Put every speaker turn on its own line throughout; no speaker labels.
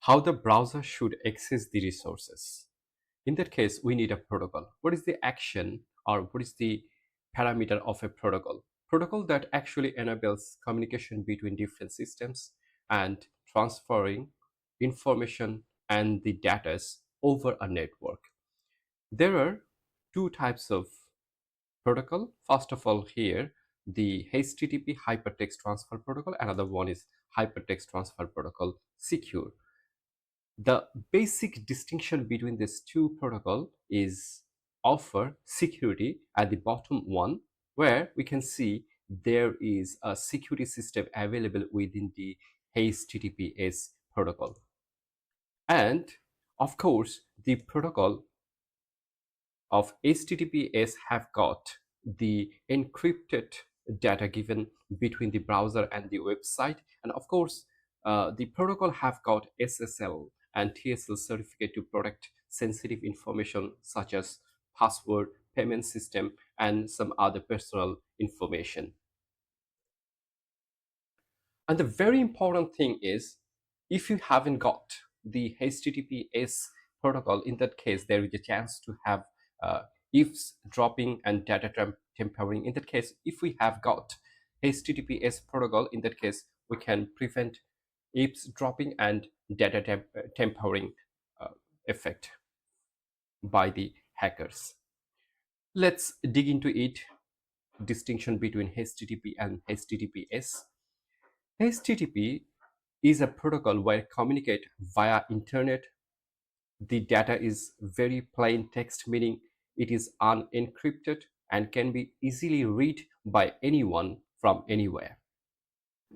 how the browser should access the resources. In that case, we need a protocol. What is the action or what is the parameter of a protocol? Protocol that actually enables communication between different systems and transferring information and the data over a network. There are two types of protocol. First of all, here the HTTP hypertext transfer protocol. Another one is hypertext transfer protocol secure. The basic distinction between these two protocols is offer security at the bottom one, where we can see there is a security system available within the HTTPS protocol. And of course, the protocol of HTTPS have got the encrypted data given between the browser and the website. And of course, the protocol have got SSL and TSL certificate to protect sensitive information such as password, payment system, and some other personal information. And the very important thing is, if you haven't got the HTTPS protocol, in that case, there is a chance to have eavesdropping and data tampering. In that case, if we have got HTTPS protocol, in that case, we can prevent eavesdropping and data tampering effect by the hackers. Let's dig into it. Distinction between HTTP and HTTPS. HTTP is a protocol where communicate via internet. The data is very plain text, meaning it is unencrypted and can be easily read by anyone from anywhere,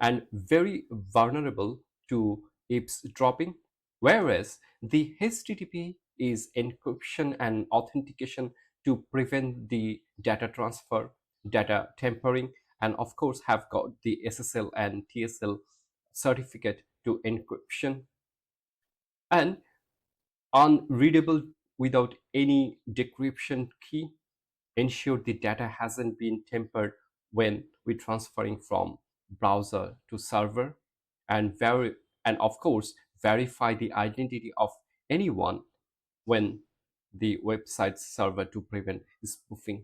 and very vulnerable to eavesdropping, whereas the HTTP is encryption and authentication to prevent the data transfer, data tampering, and of course have got the SSL and TSL certificate to encryption, and unreadable without any decryption key, ensure the data hasn't been tampered when we're transferring from browser to server, and of course verify the identity of anyone when the website server to prevent spoofing